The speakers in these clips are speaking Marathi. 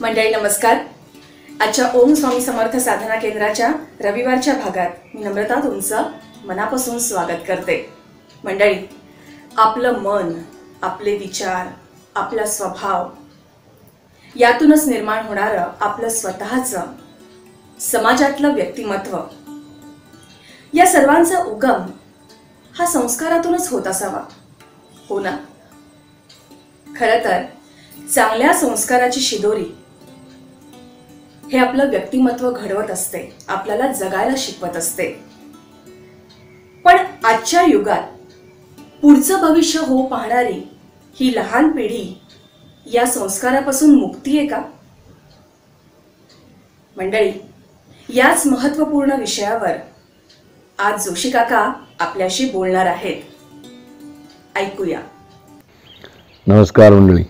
मंडळी नमस्कार. आजच्या ओम स्वामी समर्थ साधना केंद्राच्या रविवारच्या भागात मी नम्रता तुमचं मनापासून स्वागत करते. मंडळी, आपलं मन, आपले विचार, आपला स्वभाव यातूनच निर्माण होणारं आपलं स्वतःचं समाजातलं व्यक्तिमत्व, या सर्वांचा उगम हा संस्कारातूनच होत असावा, हो ना? खरं तर चांगल्या संस्काराची शिदोरी हे आपलं व्यक्तिमत्व घडवत असते, आपल्याला जगायला शिकवत असते. पण आजच्या युगात पुढचं भविष्य हो पाहणारी ही लहान पिढी या संस्कारापासून मुक्ती आहे का? मंडळी, याच महत्त्वपूर्ण विषयावर आज जोशी काका आपल्याशी बोलणार आहेत. ऐकूया. नमस्कार मंडळी.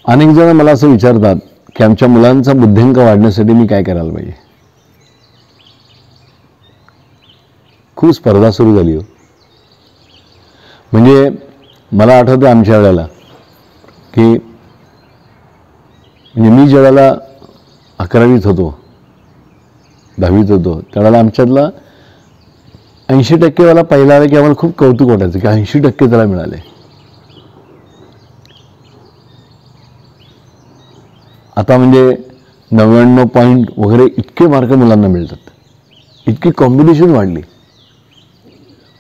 अनेक जण मला असं विचारतात की आमच्या मुलांचा बुद्धिंक वाढण्यासाठी मी काय करायला पाहिजे. खूप स्पर्धा सुरू झाली हो. म्हणजे मला आठवतं आमच्या वेळेला की म्हणजे मी ज्या वेळेला 11वीत होतो, 10वीत होतो, त्यावेळेला आमच्यातला 80% वाला पहिला आला की आम्हाला खूप कौतुक वाटायचं की 80% त्याला मिळाले. आता म्हणजे 99 पॉईंट वगैरे इतके मार्क मुलांना मिळतात. इतकी कॉम्पिटिशन वाढली.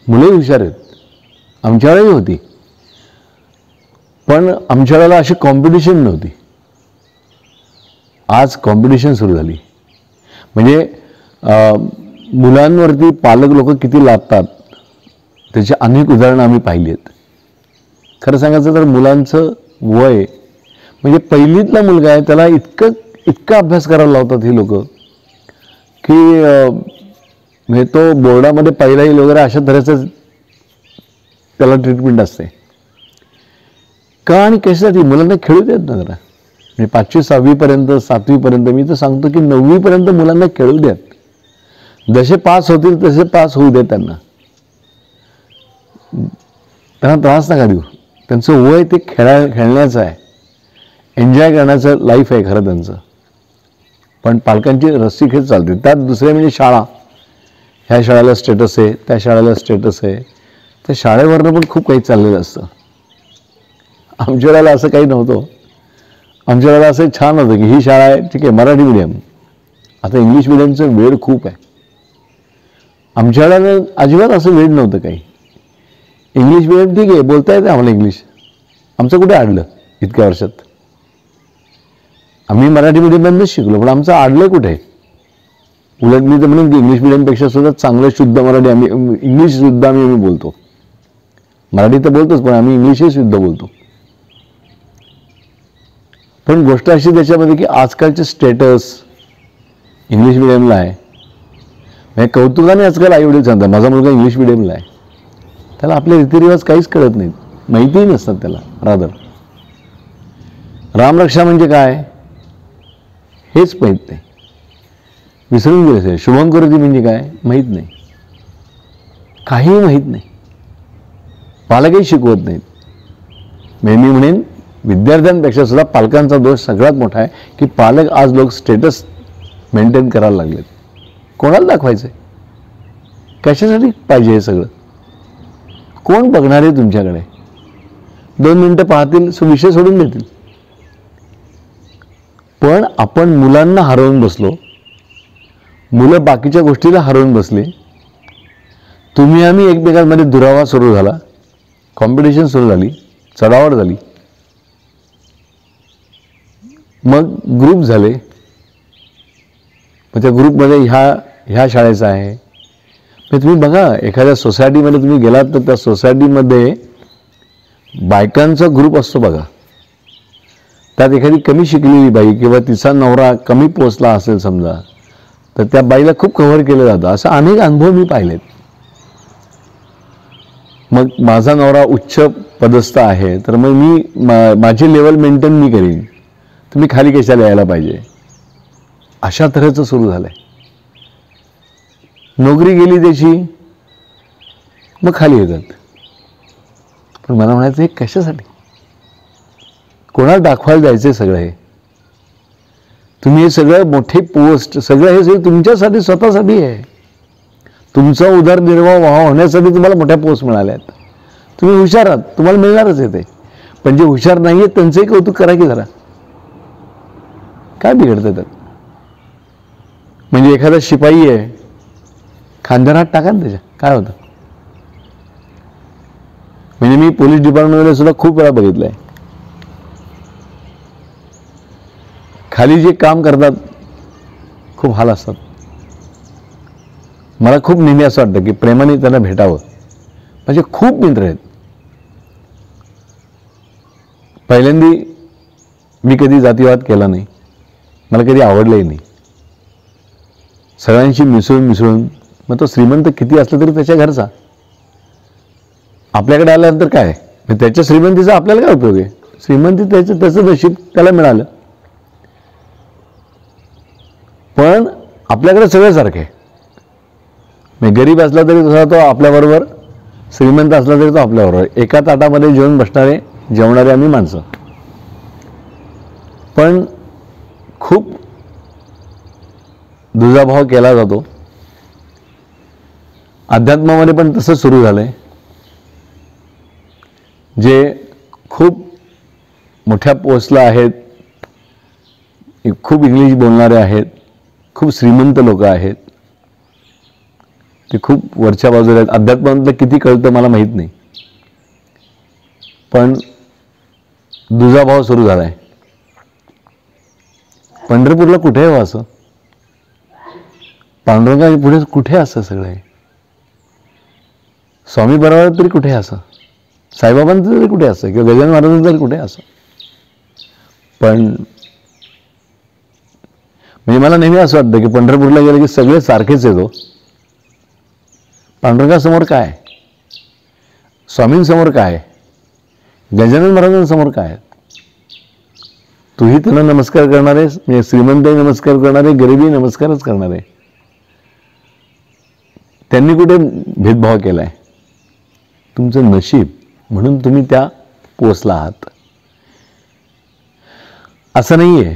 मुलंही हुशार आहेत, आमच्या वेळेला होती, पण आमच्या वेळेला अशी कॉम्पिटिशन नव्हती. आज कॉम्पिटिशन सुरू झाली. म्हणजे मुलांवरती पालक लोक किती लादतात त्याची अनेक उदाहरणं आम्ही पाहिली आहेत. खरं सांगायचं तर मुलांचं वय म्हणजे पहिलीतला मुलगा आहे त्याला इतका अभ्यास करायला लावतात ही लोक की म्हणजे तो बोर्डामध्ये पहिला येईल वगैरे अशा तऱ्हेचं त्याला ट्रीटमेंट असते. का आणि कशासाठी? मुलांना खेळू देत ना जरा. म्हणजे 5वी 6वीपर्यंत 7वीपर्यंत मी तर सांगतो की 9वीपर्यंत मुलांना खेळू द्यात. जसे पास होतील तसे पास होऊ देत. त्यांना त्रास नका देऊ. त्यांचं वय ते खेळण्याचं आहे, एन्जॉय करण्याचं लाईफ आहे खरं त्यांचं. पण पालकांची रस्सीखेच चालते. त्यात दुसरे म्हणजे शाळा. ह्या शाळेला स्टेटस आहे, त्या शाळेला स्टेटस आहे. त्या शाळेवरनं पण खूप काही चाललेलं असतं. आमच्या वेळेला असं काही नव्हतं. आमच्या वेळेला असं छान होतं की ही शाळा आहे, ठीक आहे, मराठी मीडियम. आता इंग्लिश मिडियमचं वेळ खूप आहे. आमच्या वेळेला अजिबात असं वेळ नव्हतं काही. इंग्लिश मिडियम ठीक आहे, बोलता येते आम्हाला इंग्लिश. आमचं कुठे आडलं इतक्या वर्षात? आम्ही मराठी मिडियममध्येच शिकलो, पण आमचं आडलं कुठे? उलट मी तर म्हणून की इंग्लिश मिडियमपेक्षा सुद्धा चांगलं शुद्ध मराठी आम्ही, इंग्लिश सुद्धा आम्ही बोलतो. मराठी तर बोलतोच, पण आम्ही इंग्लिशही शुद्ध बोलतो. पण गोष्ट अशी त्याच्यामध्ये की आजकालचे स्टेटस इंग्लिश मिडियमला आहे. म्हणजे कौतुकाने आजकाल आईवडील सांगतात माझा मुलगा इंग्लिश मिडियमला आहे. त्याला आपले रीतिरिवाज काहीच कळत नाहीत, माहितीही नसतात त्याला. रादर रामरक्षा म्हणजे काय हेच माहीत नाही. विसरून गेले असेल. शुभंकरोती म्हणजे काय माहीत नाही, काहीही माहीत नाही. पालकही शिकवत नाहीत. मी म्हणेन विद्यार्थ्यांपेक्षा सुद्धा पालकांचा दोष सगळ्यात मोठा आहे की पालक आज लोक स्टेटस मेंटेन करायला लागलेत. कोणाला दाखवायचं आहे? कशासाठी पाहिजे हे सगळं? कोण बघणार आहे तुमच्याकडे? 2 मिनिटं पाहतील, विषय सोडून देतील. पण आपण मुलांना हरवून बसलो. मुलं बाकीच्या गोष्टीला हरवून बसले. तुम्ही आम्ही एकमेकांमध्ये दुरावा सुरू झाला, कॉम्पिटिशन सुरू झाली, चढावड झाली. मग ग्रुप झाले. मग त्या ग्रुपमध्ये ह्या शाळेचा आहे. मग तुम्ही बघा, एखाद्या सोसायटीमध्ये तुम्ही गेलात तर त्या सोसायटीमध्ये बायकांचा ग्रुप असतो बघा. त्यात एखादी कमी शिकलेली बाई किंवा तिचा नवरा कमी पोचला असेल समजा, तर त्या बाईला खूप कव्हर केलं जातं. असं अनेक अनुभव मी पाहिलेत. मग माझा नवरा उच्च पदस्थ आहे तर मग मी माझी लेवल मेंटेन मी करीन, तर मी खाली कशाला यायला पाहिजे, अशा तऱ्हेचं सुरू झालंय. नोकरी गेली त्याची, मग खाली येतात. पण मला म्हणायचं हे कशासाठी? कोणाला दाखवायला जायचे सगळं हे? तुम्ही हे सगळं मोठी पोस्ट, सगळं हे सगळं तुमच्यासाठी, स्वतःसाठी आहे. तुमचा उदरनिर्वाह होण्यासाठी तुम्हाला मोठ्या पोस्ट मिळाल्या आहेत. तुम्ही हुशार आहात, तुम्हाला मिळणारच आहे ते. पण जे हुशार नाही आहेत त्यांचंही कौतुक करा की जरा. काय बिघडतं त्यात? म्हणजे एखादा शिपाई आहे, खांद्यावर हात टाका ना त्याच्या, काय होतं? म्हणजे मी पोलीस डिपार्टमेंटमध्ये सुद्धा खूप वेळा बघितलं आहे, खाली जे काम करतात खूप हाल असतात. मला खूप नेहमी असं वाटतं की प्रेमाने त्यांना भेटावं. म्हणजे खूप मित्र आहेत. पहिल्यांदी मी कधी जातीवाद केला नाही, मला कधी आवडलंही नाही. सगळ्यांशी मिसळून मग तो श्रीमंत किती असला तरी त्याच्या घरचा. आपल्याकडे आल्यानंतर काय, त्याच्या श्रीमंतीचा आपल्याला काय उपयोग आहे? श्रीमंती त्याचं नशीब त्याला मिळालं. पण आपल्याकडे सगळं सारखं आहे. गरीब असला तरी तसा तो आपल्याबरोबर, श्रीमंत असला तरी तो आपल्याबरोबर. एका ताटामध्ये जेवण बसणारे, जेवणारे आम्ही माणसं. पण खूप दुजाभाव केला जातो. अध्यात्मामध्ये पण तसंच सुरू झालंय. जे खूप मोठ्या पोस्टला आहेत, खूप इंग्लिश बोलणारे आहेत, खूप श्रीमंत लोक आहेत, ते खूप वरच्या बाजूला आहेत. अध्यात्मातलं किती कळतं मला माहीत नाही, पण दुजाभाव सुरू झाला आहे. पंढरपूरला कुठे आहे असं? पांडुरंगा पुढे कुठे असं सगळं आहे? स्वामी बरोबर तरी कुठे असं? साईबाबांचं तरी कुठे असं? किंवा गजानन महाराजांचं तरी कुठे असं? पण म्हणजे मला नेहमी असं वाटतं की पंढरपूरला गेलं की सगळे सारखेच येतो. पांडुरंगासमोर काय, स्वामींसमोर काय, गजानन महाराजांसमोर काय? तूही त्यांना नमस्कार करणार आहेस, म्हणजे श्रीमंतही नमस्कार करणार आहे, गरिबी नमस्कारच करणार आहे. त्यांनी कुठे भेदभाव केलाय? तुमचं नशीब म्हणून तुम्ही त्या पोचला आहात, असं नाहीये.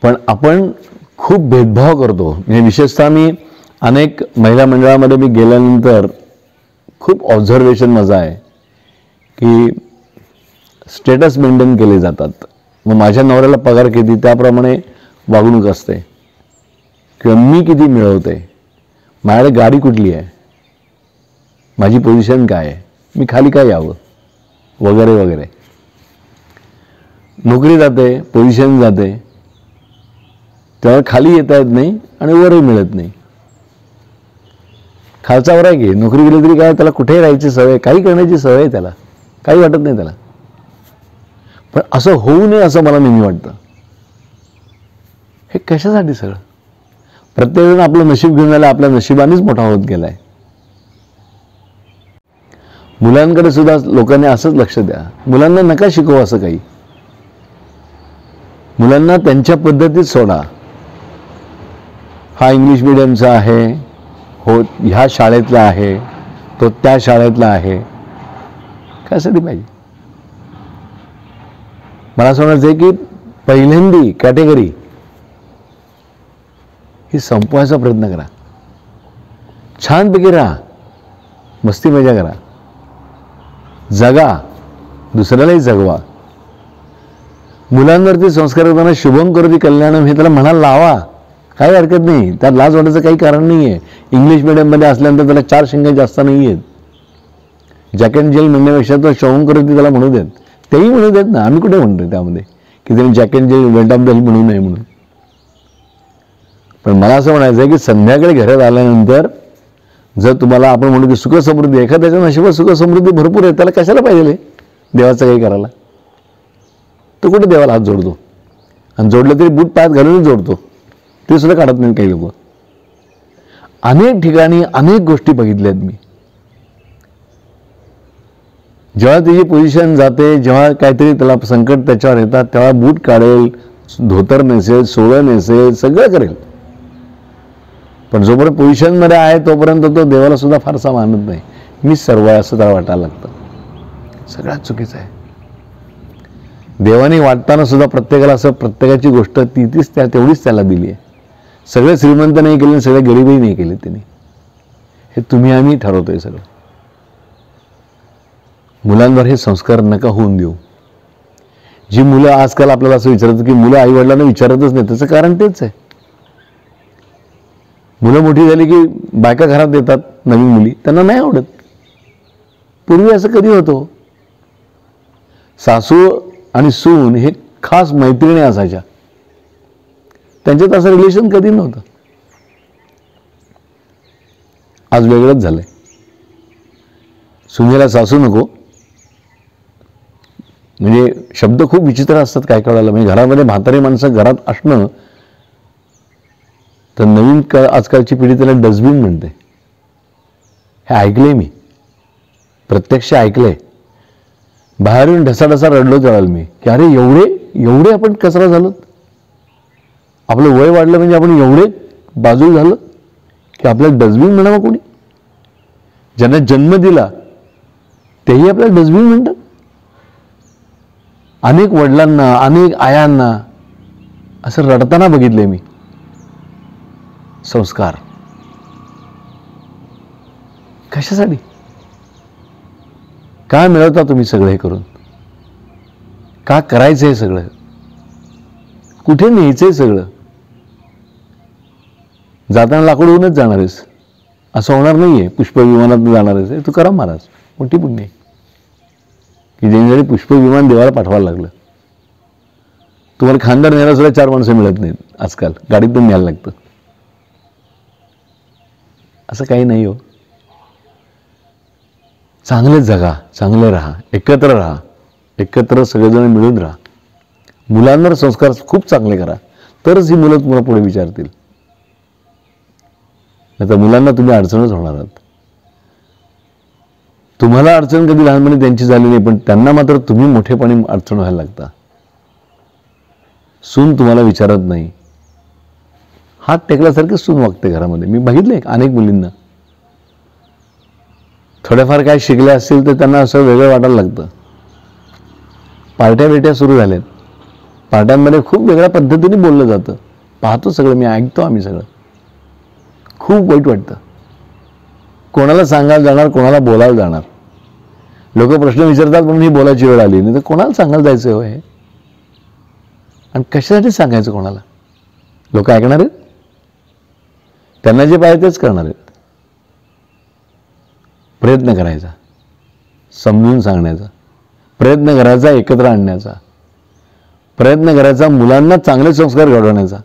पण आपण खूप भेदभाव करतो. म्हणजे विशेषतः मी अनेक महिला मंडळामध्ये मी गेल्यानंतर खूप ऑब्झर्वेशन माझं आहे की स्टेटस मेंटेन केले जातात. मग माझ्या नवऱ्याला पगार किती त्याप्रमाणे वागणूक असते, किंवा मी किती मिळवते, माझ्याकडे गाडी कुठली आहे, माझी पोझिशन काय आहे, मी खाली काय यावं, वगैरे वगैरे. नोकरी जाते, पोझिशन जाते, तेव्हा खाली येता येत नाही आणि वरही मिळत नाही. खालचा वर आहे की नोकरी गेली तरी काय, त्याला कुठेही राहायची सवय, काही करण्याची सवय आहे, त्याला काही वाटत नाही त्याला. पण असं होऊ नये असं मला नेहमी वाटतं. हे कशासाठी सगळं? प्रत्येकजण आपलं नशीब घेऊन आलं, आपल्या नशिबानेच मोठा होत गेलाय. मुलांकडे सुद्धा लोकांनी असंच लक्ष द्या. मुलांना नका शिकवू असं काही. मुलांना त्यांच्या पद्धतीत सोडा. हा इंग्लिश मिडियमचा आहे, हो ह्या शाळेतला आहे, तो त्या शाळेतला आहे, कशासाठी पाहिजे? मला असं म्हणायचं आहे की पहिल्यांदी कॅटेगरी ही संपवायचा प्रयत्न करा. छानपैकी राहा, मस्ती मजा करा, जगा, दुसऱ्यालाही जगवा. मुलांवरती संस्कार करताना शुभम करोति कल्याणम हे त्याला म्हणायला लावा, काही हरकत नाही. त्यात लाज वाटायचं काही कारण नाही आहे. इंग्लिश मिडियममध्ये असल्यानंतर त्याला 4 शिंगे जास्त नाही आहेत. जॅक अँड जिल म्हणण्यापेक्षा तो शुभम करोति त्याला म्हणू देत, तेही म्हणू देत ना. आम्ही कुठे म्हणतोय त्यामध्ये की त्यांनी जॅक अँड जिल वेंट ऑफ द हिल म्हणू नये म्हणून. पण मला असं म्हणायचं आहे की संध्याकाळी घरात आल्यानंतर जर तुम्हाला आपण म्हणू की सुखसमृद्धी, एखाद्याच्या नशिबात सुखसमृद्धी भरपूर आहे, त्याला कशाला पाहिजे देवाचं काही करायला? तो कुठे देवाला हात जोडतो? आणि जोडलं तरी बूट पायात घालूनच जोडतो, ते सुद्धा काढत नाहीत काही लोक. अनेक ठिकाणी अनेक गोष्टी बघितल्या आहेत मी. जेव्हा त्याची पोझिशन जाते, जेव्हा काहीतरी त्याला संकट त्याच्यावर येतात, तेव्हा बूट काढेल, धोतर नेसेल, सोळं नेसेल, सगळं करेल. पण जोपर्यंत पोझिशनमध्ये आहे तोपर्यंत तो देवाला सुद्धा फारसा मानत नाही. मी सर्व आहे असं त्याला वाटायला लागतं. सगळ्यात चुकीचं आहे. देवाने वाटताना सुद्धा प्रत्येकाला असं प्रत्येकाची गोष्ट तीच तेवढीच त्याला दिली आहे. सगळे श्रीमंत नाही केले, सगळे गरीबही नाही केले त्यांनी. हे तुम्ही आम्ही ठरवतोय सगळं. मुलांवर हे संस्कार नका होऊन देऊ. जी मुलं आजकाल आपल्याला असं विचारतात की मुलं आई वडिलांना विचारतच नाही, त्याचं कारण तेच आहे. मुलं मोठी झाली की बायका घरात येतात, नवीन मुली त्यांना नाही आवडत. पूर्वी असं कधी होतं? सासू आणि सून हे खास मैत्रिणी असायच्या, त्यांच्यात असं रिलेशन कधी नव्हतं. आज वेगळंच झालंय. सुनेला सासू नको म्हणजे शब्द खूप विचित्र असतात काय कळायला. म्हणजे घरामध्ये म्हातारी माणसं घरात असणं, तर नवीन आजकालची पिढी त्याला डस्टबिन म्हणते. हे ऐकलंय मी, प्रत्यक्ष ऐकलंय. बाहेरून ढसाढसा रडलो जळाल मी की अरे एवढे आपण कचरा झालो. आपलं वय वाढलं म्हणजे आपण एवढे बाजूला झालो की आपल्याला डस्टबिन म्हणावं कोणी. ज्यांना जन्म दिला तेही आपल्याला डस्टबिन म्हणतात. अनेक वडिलांना, अनेक आयांना असं रडताना बघितलंय मी. संस्कार कशासाठी? काय मिळवता तुम्ही सगळं हे करून? का करायचं हे सगळं? कुठे न्यायचंय सगळं? जाताना लाकूड होऊनच जाणार आहेस असं होणार नाहीये. पुष्पविमानात जाणार आहेस, तुकाराम महाराज मोठी पुण्य आहे की ज्यांनी पुष्पविमान देवाला पाठवायला लागलं. तुम्हाला खानदार न्यायला सुद्धा 4 माणसं मिळत नाहीत आजकाल, गाडीतून न्यायला लागतं. असं काही नाही हो. चांगले जगा, चांगले राहा, एकत्र राहा, एकत्र सगळेजण मिळून राहा. मुलांवर संस्कार खूप चांगले करा, तरच ही मुलं तुम्हाला पुढे विचारतील. नाही तर मुलांना तुम्ही अडचणच होणार आहात. तुम्हाला अडचण कधी लहानपणी त्यांची झाली नाही, पण त्यांना मात्र तुम्ही मोठेपणी अडचण व्हायला लागता. सून तुम्हाला विचारत नाही, हात टेकल्यासारखं सून वागते घरामध्ये. मी बघितलंय अनेक मुलींना. थोड्याफार काय शिकले असतील तर त्यांना असं वेगळं वाटायला लागतं. पार्ट्या सुरू झाल्यात. पार्ट्यांमध्ये खूप वेगळ्या पद्धतीने बोललं जातं. पाहतो सगळं, मी ऐकतो, आम्ही सगळं. खूप वाईट वाटतं. कोणाला सांगायला जाणार, कोणाला बोलायला जाणार. लोक प्रश्न विचारतात पण ही बोलायची वेळ आली नाही तर कोणाला सांगायला जायचं होय? आणि कशासाठी सांगायचं कोणाला? लोक ऐकणार आहेत? त्यांना जे पाहिजे तेच करणार आहेत. प्रयत्न करायचा, समजून सांगण्याचा प्रयत्न करायचा, एकत्र आणण्याचा प्रयत्न करायचा, मुलांना चांगले संस्कार घडवण्याचा.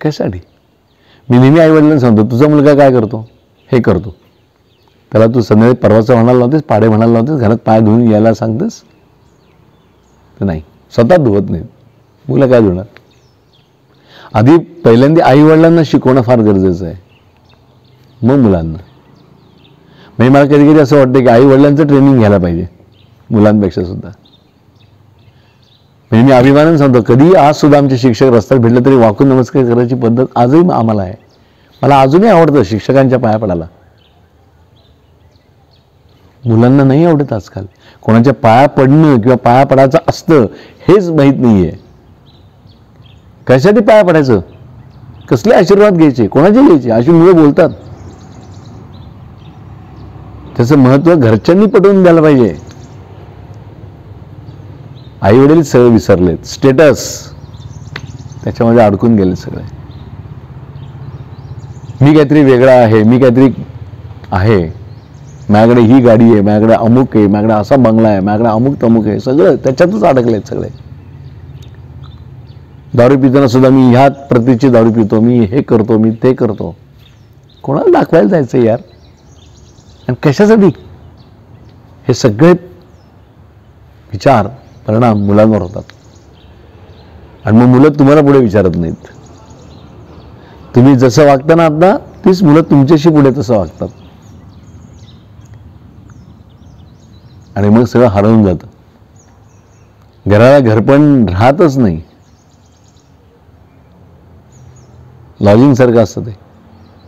कशासाठी? मी नेहमी आईवडिलांना सांगतो, तुझा मुलगा काय करतो? हे करतो. त्याला तू संध्याकाळी परवाचा म्हणायला लावतेस, पाडे म्हणायला लावतेस, घरात पाय धुवून यायला सांगतेस? तर नाही, स्वतः धुवत नाही. मुलं काय धुणार? आधी पहिल्यांदा आईवडिलांना शिकवणं फार गरजेचं आहे, मग मुलांना. म्हणजे मला कधी कधी असं वाटतं की आईवडिलांचं ट्रेनिंग घ्यायला पाहिजे मुलांपेक्षा सुद्धा. म्हणजे मी अभिमानाने सांगतो, कधी आज सुद्धा आमचे शिक्षक रस्त्यात भेटले तरी वाकून नमस्कार करायची पद्धत आजही आम्हाला आहे. मला अजूनही आवडतं शिक्षकांच्या पाया पडायला. मुलांना नाही आवडत आजकाल. कोणाच्या पाया पडणं किंवा पाया पडायचं असतं हेच माहीत नाहीये. कशासाठी पाया पडायचं? कसले आशीर्वाद घ्यायचे? कोणाचे घ्यायचे? अशी मुलं बोलतात. त्याचं महत्त्व घरच्यांनी पटवून द्यायला पाहिजे. आई वडील सगळे विसरलेत. स्टेटस त्याच्यामध्ये अडकून गेले सगळे. मी काहीतरी वेगळा आहे, मी काहीतरी आहे, माझ्याकडे ही गाडी आहे, माझ्याकडे अमुक आहे, माझ्याकडे असा बंगला आहे, माझ्याकडे अमुक तमुक आहे, सगळं त्याच्यातच अडकलेत सगळे. दारू पिताना सुद्धा मी ह्या प्रतीची दारू पितो, मी हे करतो, मी ते करतो. कोणाला दाखवायला जायचं यार? आणि कशासाठी? हे सगळे विचार परिणाम मुलांवर होतात. आणि मग मुलं तुम्हाला पुढे विचारत नाहीत. तुम्ही जसं वागता ना आता, तीच मुलं तुमच्याशी पुढे तसं वागतात. आणि मग सगळं हरवून जातं. घराला घरपण राहतच नाही. लॉजिंग सारखं असतं ते.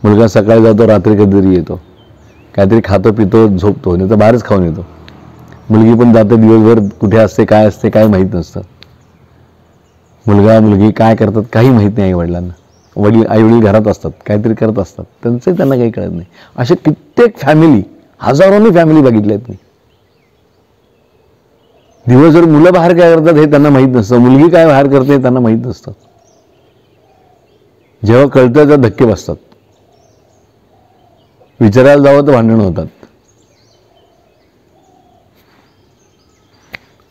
मुलगा सकाळी जातो, रात्री कधीतरी येतो, काहीतरी खातो पितो, झोपतो, नाही तर बाहेरच खाऊन येतो. मुलगी पण जाते दिवसभर, कुठे असते काय असते काय माहीत नसतं. मुलगा मुलगी काय करतात काही माहीत नाही आईवडिलांना. आईवडील घरात असतात, काहीतरी करत असतात, त्यांना काही कळत नाही. असे कित्येक फॅमिली, हजारोनी फॅमिली बघितल्या आहेत मी. दिवसभर मुलं बाहेर काय करतात हे त्यांना माहीत नसतं, मुलगी काय बाहेर करते त्यांना माहीत नसतं. जेव्हा कळतं तेव्हा धक्के बसतात. विचारायला जावं तर भांडणं होतात.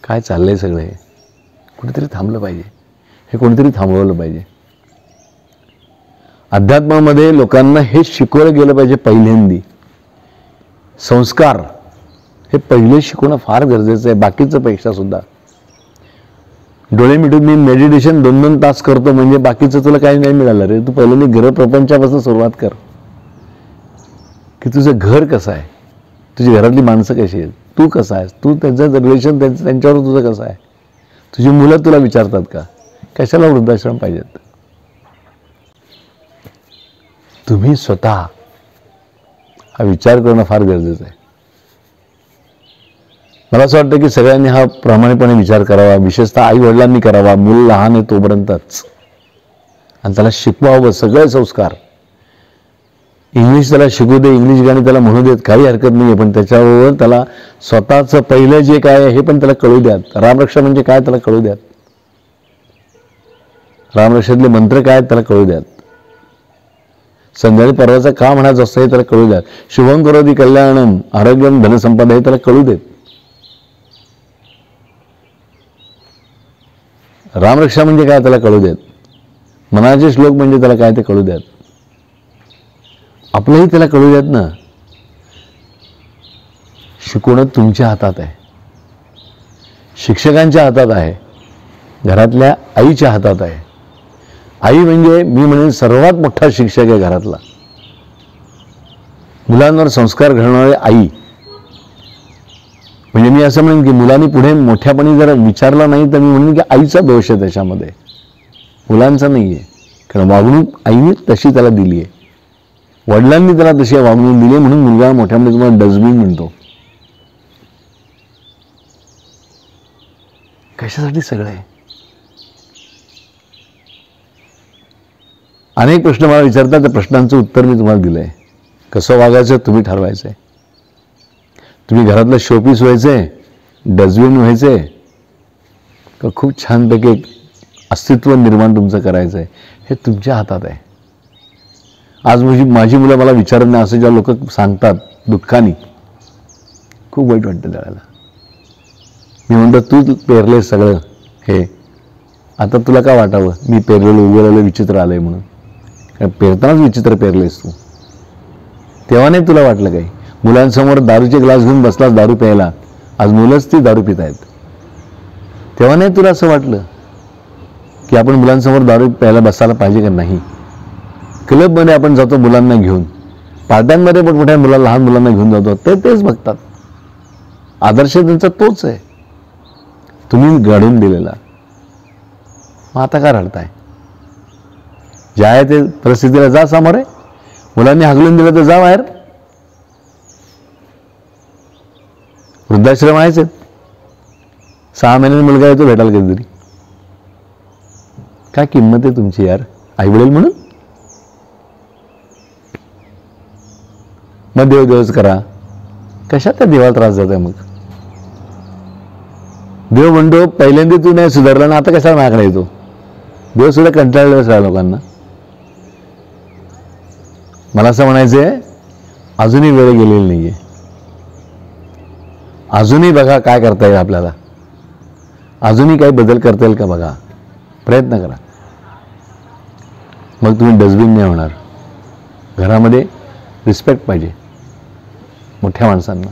काय चाललंय सगळं हे? कुठेतरी थांबलं पाहिजे, हे कोणीतरी थांबवलं पाहिजे. अध्यात्मामध्ये लोकांना हे शिकवलं गेलं पाहिजे. पहिल्यांदी संस्कार हे पहिले शिकवणं फार गरजेचं आहे, बाकीचं पेक्षा सुद्धा. डोळे मिटून मी मेडिटेशन 2-2 तास करतो म्हणजे बाकीचं तुला काही नाही मिळालं रे. तू पहिल्यांदा ग्रह प्रपंचापासून सुरुवात कर, की तुझं घर कसं आहे, तुझी घरातली माणसं कशी आहेत, तू कसा आहेस, तू त्यांचं रिलेशन त्यांच्यावर तुझं कसं आहे. तुझी मुलं तुला विचारतात का? कशाला वृद्धाश्रम पाहिजेत? तुम्ही स्वतः हा विचार करणं फार गरजेचं आहे. मला असं वाटतं की सगळ्यांनी हा प्रामाणिकपणे विचार करावा, विशेषतः आई वडिलांनी करावा. मूल लहान आहे तोपर्यंतच, आणि त्याला शिकवावं सगळे संस्कार. इंग्लिश त्याला शिकू दे, इंग्लिश गाणी त्याला म्हणू देत, काही हरकत नाही आहे, पण त्याच्याबरोबर त्याला स्वतःचं पहिलं जे काय आहे हे पण त्याला कळू द्यात. रामरक्षा म्हणजे काय त्याला कळू द्यात. रामरक्षातले मंत्र काय त्याला कळू द्यात. संध्याकाळी परवाचं का म्हणायचं असतं हे त्याला कळू द्यात. शुभं करोति कल्याणम आरोग्यम धनसंपदा हे त्याला कळू देत. रामरक्षा म्हणजे काय त्याला कळू देत. मनाचे श्लोक म्हणजे त्याला काय ते कळू द्यात. आपलंही त्याला कळू द्यात ना. शिकवणं तुमच्या हातात आहे, शिक्षकांच्या हातात आहे, घरातल्या आईच्या हातात आहे. आई म्हणजे मी म्हणेन सर्वात मोठा शिक्षक आहे घरातला. मुलांवर संस्कार घडवणारी आई. म्हणजे मी असं म्हणेन की मुलांनी पुढे मोठ्यापणी जर विचारलं नाही तर मी म्हणेन की आईचा दोष आहे त्याच्यामध्ये, मुलांचा नाही आहे. कारण वागणूक आईने तशी त्याला दिली आहे, वडिलांनी त्याला तशी वागणूक दिली, म्हणून मुलगा मोठ्यामध्ये तुम्हाला डस्टबिन म्हणतो. कशासाठी सगळं आहे? अनेक प्रश्न मला विचारतात, त्या प्रश्नांचं उत्तर मी तुम्हाला दिलंय. कसं वागायचं तुम्ही ठरवायचंय. तुम्ही घरातलं शोपीस व्हायचंय, डस्टबिन व्हायचंय, का खूप छानपैकी अस्तित्व निर्माण तुमचं करायचंय, हे तुमच्या हातात आहे. आज माझी मुलं मला विचारत नाही असं जेव्हा लोक सांगतात दुःखाने, खूप वाईट वाटतं त्याला. मी म्हणतो तू पेरले सगळं हे, आता तुला का वाटावं मी पेरलेलं उगवलेलं विचित्र आलंय म्हणून. कारण पेरतानाच विचित्र पेरलेस तू, तेव्हा नाही तुला वाटलं काही. मुलांसमोर दारूचे ग्लास घेऊन बसलास दारू प्यायला, आज मुलंच ती दारू पित आहेत, तेव्हा नाही तुला असं वाटलं की आपण मुलांसमोर दारू प्यायला बसायला पाहिजे का नाही. क्लबमध्ये आपण जातो मुलांना घेऊन, पार्ट्यांमध्ये पण मोठ्या मुलांना लहान मुलांना घेऊन जातो, ते तेच बघतात. आदर्श त्यांचा तोच आहे, तुम्ही घडवून दिलेला. मग आता का रडताय? जे आहे ते परिस्थितीला जा सामोरे. मुलांनी हाकलून दिलं तर जा बाहेर. वृद्धाश्रम आहेच. 6 महिन्याचा मुलगा येतो भेटायला कधीतरी. काय किंमत आहे तुमची यार आई वडील म्हणून? मग देवच करा. कशात त्या देवाला त्रास जात आहे? मग देव म्हणतो पहिल्यांदा तू नाही सुधारला ना, आता कशाला माझ्याकडे येतो? देव सुद्धा कंटाळलेलाच आहे लोकांना. मला असं म्हणायचंय, अजूनही वेळ गेलेली नाहीये. अजूनही बघा काय करता येईल आपल्याला, अजूनही काही बदल करता येईल का बघा, प्रयत्न करा. मग तुम्ही डस्टबिन नाही होणार. घरामध्ये रिस्पेक्ट पाहिजे मोठ्या माणसांना.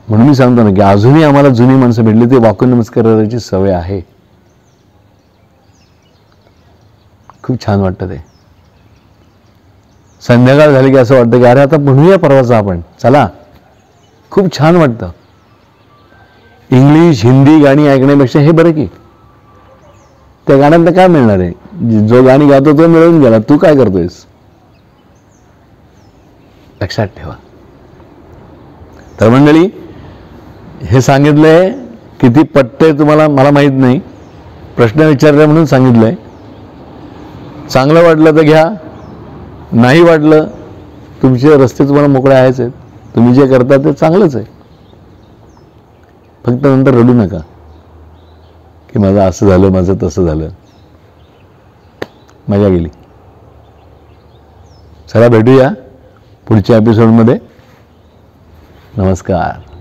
म्हणून मी सांगतो ना की अजूनही आम्हाला जुनी माणसं भेटली ते वाकून नमस्कार करायची सवय आहे. खूप छान वाटतं ते. संध्याकाळ झाली की असं वाटतं की अरे आता म्हणूया परवाचं आपण, चला. खूप छान वाटतं. इंग्लिश हिंदी गाणी ऐकण्यापेक्षा हे बरं की. त्या गाण्यात काय मिळणार आहे? जो गाणी गातो तो मिळून गेला, तू काय करतोयस? लक्षात ठेवा. तर मंडळी, हे सांगितलंय, किती पटतंय तुम्हाला मला माहीत नाही, प्रश्न विचारला म्हणून सांगितलंय. चांगलं वाटलं तर घ्या, नाही वाटलं, तुमचे रस्ते तुम्हाला मोकळे आहेच आहेत. तुम्ही जे करता ते चांगलंच आहे. फक्त नंतर रडू नका की माझं असं झालं, माझं तसं झालं. मजा गेली. चला भेटूया पुढच्या एपिसोडमध्ये. नमस्कार.